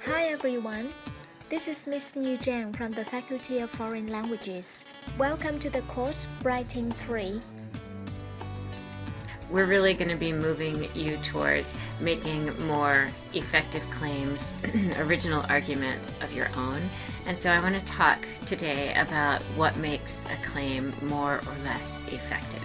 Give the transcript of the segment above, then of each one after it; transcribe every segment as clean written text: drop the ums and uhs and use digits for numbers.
Hi everyone, this is Miss Niu Zhang from the Faculty of Foreign Languages. Welcome to the course Writing 3. We're really going to be moving you towards making more effective claims, original arguments of your own. And so I want to talk today about what makes a claim more or less effective.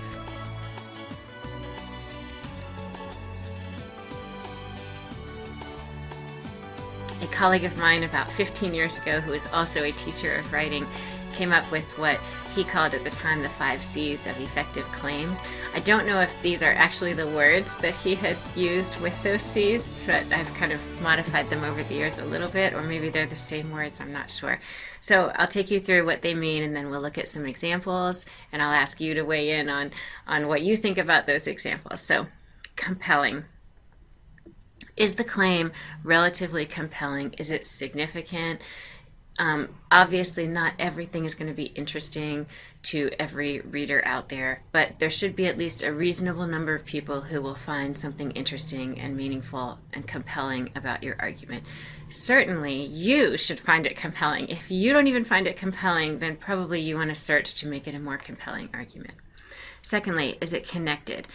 A colleague of mine about 15 years ago, who was also a teacher of writing, came up with what he called at the time the 5 C's of effective claims. I don't know if these are actually the words that he had used with those C's, but I've kind of modified them over the years a little bit, or maybe they're the same words, I'm not sure. So I'll take you through what they mean, and then we'll look at some examples, and I'll ask you to weigh in on what you think about those examples. So, compelling. Is the claim relatively compelling? Is it significant? Obviously, not everything is going to be interesting to every reader out there, but there should be at least a reasonable number of people who will find something interesting and meaningful and compelling about your argument. Certainly, you should find it compelling. If you don't even find it compelling, then probably you want to search to make it a more compelling argument. Secondly, is it connected?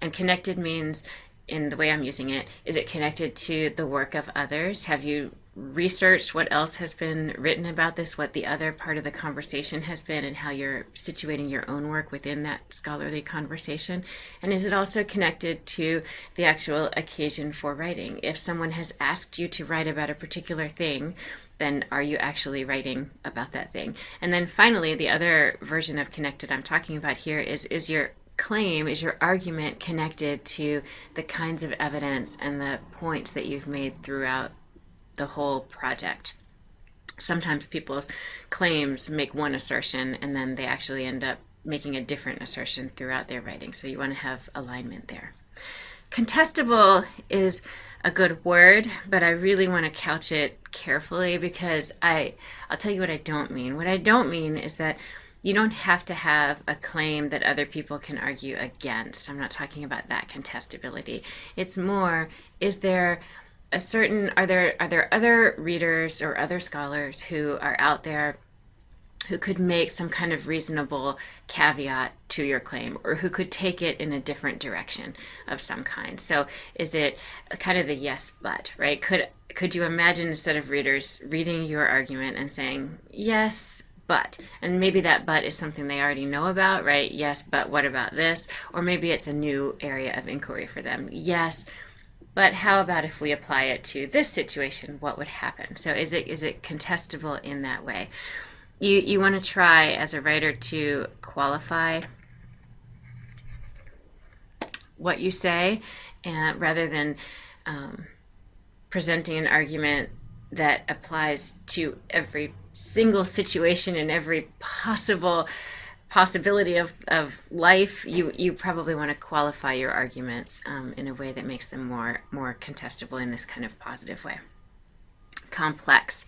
And connected means, in the way I'm using it, is it connected to the work of others? Have you researched what else has been written about this, what the other part of the conversation has been, and how you're situating your own work within that scholarly conversation? And is it also connected to the actual occasion for writing? If someone has asked you to write about a particular thing, then are you actually writing about that thing? And then finally, the other version of connected I'm talking about here is your claim, is your argument connected to the kinds of evidence and the points that you've made throughout the whole project? Sometimes people's claims make one assertion and then they actually end up making a different assertion throughout their writing. So you want to have alignment there. Contestable is a good word, but I really want to couch it carefully because I'll tell you what I don't mean. What I don't mean is that you don't have to have a claim that other people can argue against. I'm not talking about that contestability. It's more, are there other readers or other scholars who are out there who could make some kind of reasonable caveat to your claim, or who could take it in a different direction of some kind? So is it kind of the yes but, right? Could you imagine a set of readers reading your argument and saying, yes, but, and maybe that but is something they already know about, right? Yes, but what about this? Or maybe it's a new area of inquiry for them. Yes, but how about if we apply it to this situation? What would happen? So is it contestable in that way? You want to try as a writer to qualify what you say, and rather than presenting an argument that applies to every single situation and every possibility of life. You probably want to qualify your arguments in a way that makes them more contestable in this kind of positive way. Complex.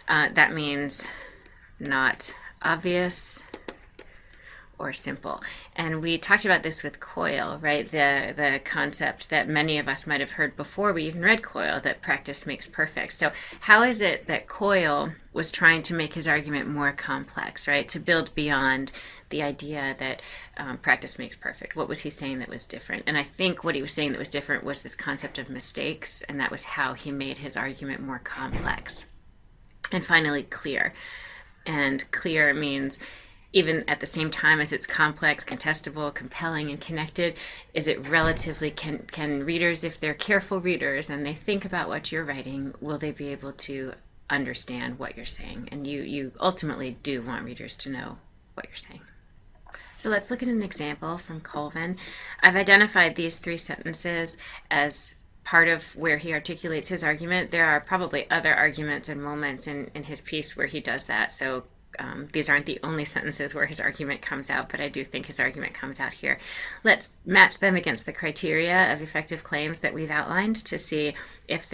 That means not obvious or simple. And we talked about this with COIL, right? The concept that many of us might have heard before we even read COIL, that practice makes perfect. So how is it that COIL was trying to make his argument more complex, right? To build beyond the idea that practice makes perfect. What was he saying that was different? And I think what he was saying that was different was this concept of mistakes, and that was how he made his argument more complex. And finally, clear. And clear means, even at the same time as it's complex, contestable, compelling, and connected, is it relatively, can readers, if they're careful readers and they think about what you're writing, will they be able to understand what you're saying? And you ultimately do want readers to know what you're saying. So let's look at an example from Colvin. I've identified these 3 sentences as part of where he articulates his argument. There are probably other arguments and moments in his piece where he does that. So these aren't the only sentences where his argument comes out, but I do think his argument comes out here. Let's match them against the criteria of effective claims that we've outlined to see if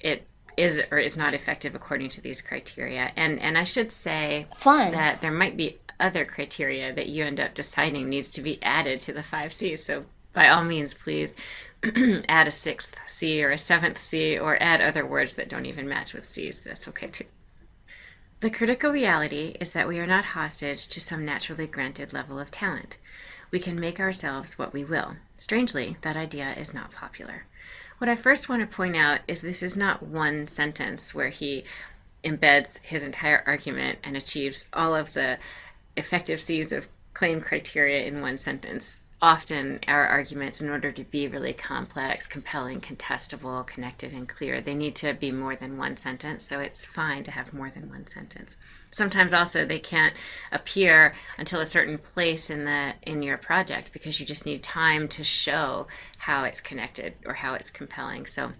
it is or is not effective according to these criteria. And I should say that there might be other criteria that you end up deciding needs to be added to the 5 C's. So by all means, please add a sixth C or a seventh C, or add other words that don't even match with C's. That's okay too. The critical reality is that we are not hostage to some naturally granted level of talent. We can make ourselves what we will. Strangely, that idea is not popular. What I first want to point out is this is not one sentence where he embeds his entire argument and achieves all of the effective C's of claim criteria in one sentence. Often our arguments, in order to be really complex, compelling, contestable, connected, and clear, they need to be more than one sentence, so it's fine to have more than one sentence. Sometimes also they can't appear until a certain place in your project because you just need time to show how it's connected or how it's compelling. So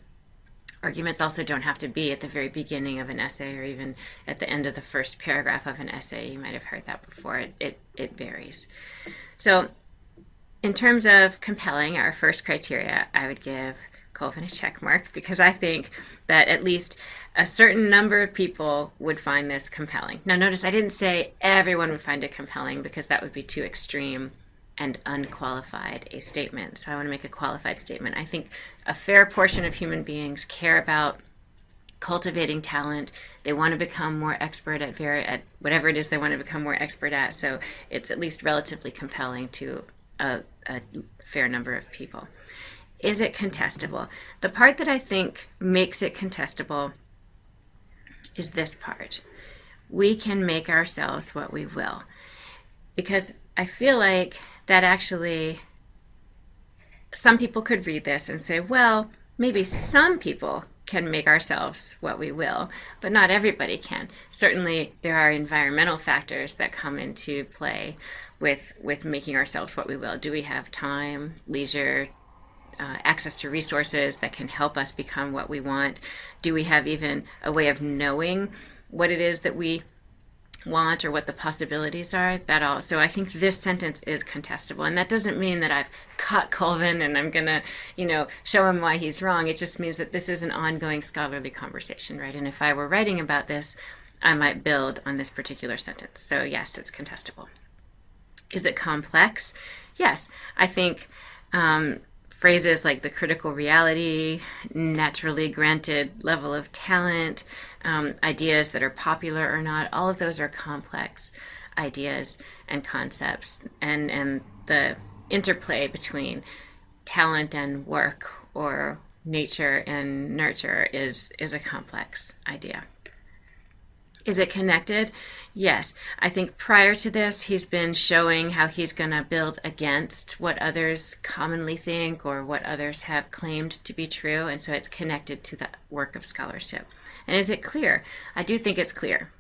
arguments also don't have to be at the very beginning of an essay or even at the end of the first paragraph of an essay. You might have heard that before. It varies. So in terms of compelling, our first criteria, I would give Colvin a check mark because I think that at least a certain number of people would find this compelling. Now notice I didn't say everyone would find it compelling because that would be too extreme and unqualified a statement. So I want to make a qualified statement. I think a fair portion of human beings care about cultivating talent. They want to become more expert at whatever it is they want to become more expert at. So it's at least relatively compelling to a fair number of people. Is it contestable? The part that I think makes it contestable is this part. We can make ourselves what we will. Because I feel like that actually, some people could read this and say, well, maybe some people can make ourselves what we will, but not everybody can. Certainly there are environmental factors that come into play with making ourselves what we will. Do we have time, leisure, access to resources that can help us become what we want? Do we have even a way of knowing what it is that we want or what the possibilities are? That all. So I think this sentence is contestable, and that doesn't mean that I've caught Colvin and I'm gonna, show him why he's wrong. It just means that this is an ongoing scholarly conversation, right? And if I were writing about this, I might build on this particular sentence. So yes, it's contestable. Is it complex? Yes, I think phrases like the critical reality, naturally granted level of talent, ideas that are popular or not, all of those are complex ideas and concepts. And the interplay between talent and work or nature and nurture is a complex idea. Is it connected? Yes. I think prior to this, he's been showing how he's going to build against what others commonly think or what others have claimed to be true. And so it's connected to the work of scholarship. And is it clear? I do think it's clear.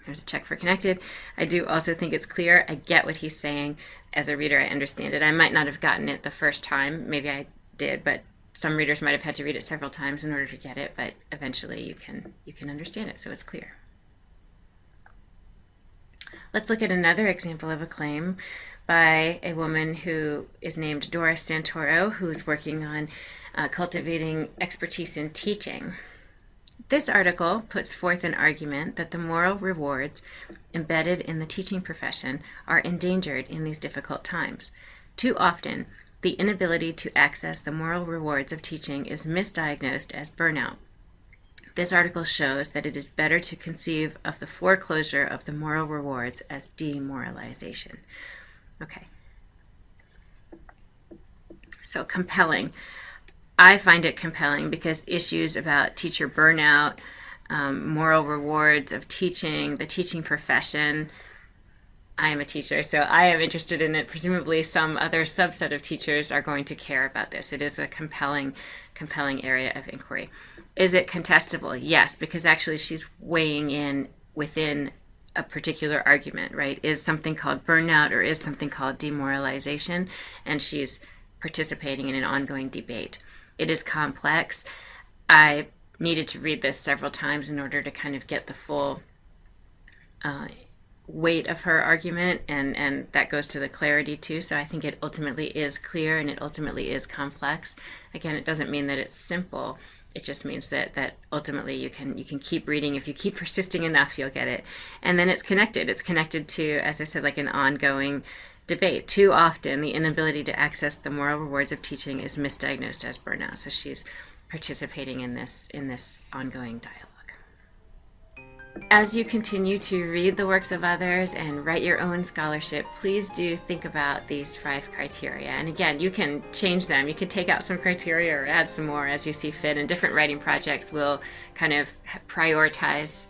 There's a check for connected. I do also think it's clear. I get what he's saying. As a reader, I understand it. I might not have gotten it the first time. Maybe I did, but some readers might have had to read it several times in order to get it. But eventually you can understand it, so it's clear. Let's look at another example of a claim by a woman who is named Doris Santoro, who's working on cultivating expertise in teaching. This article puts forth an argument that the moral rewards embedded in the teaching profession are endangered in these difficult times. Too often, the inability to access the moral rewards of teaching is misdiagnosed as burnout. This article shows that it is better to conceive of the foreclosure of the moral rewards as demoralization. Okay. So compelling. I find it compelling because issues about teacher burnout, moral rewards of teaching, the teaching profession. I am a teacher, so I am interested in it. Presumably some other subset of teachers are going to care about this. It is a compelling area of inquiry. Is it contestable? Yes, because actually she's weighing in within a particular argument, right? Is something called burnout or is something called demoralization? And she's participating in an ongoing debate. It is complex. I needed to read this several times in order to kind of get the full weight of her argument, and that goes to the clarity too. So I think it ultimately is clear and it ultimately is complex. Again, it doesn't mean that it's simple. It just means that ultimately you can keep reading. If you keep persisting enough, you'll get it. And then it's connected. It's connected to, as I said, like an ongoing debate. Too often, the inability to access the moral rewards of teaching is misdiagnosed as burnout. So she's participating in this ongoing dialogue. As you continue to read the works of others and write your own scholarship, please do think about these 5 criteria. And again, you can change them. You can take out some criteria or add some more as you see fit. And different writing projects will kind of prioritize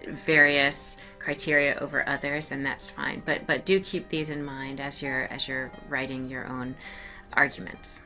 various criteria over others, and that's fine. But do keep these in mind as you're writing your own arguments.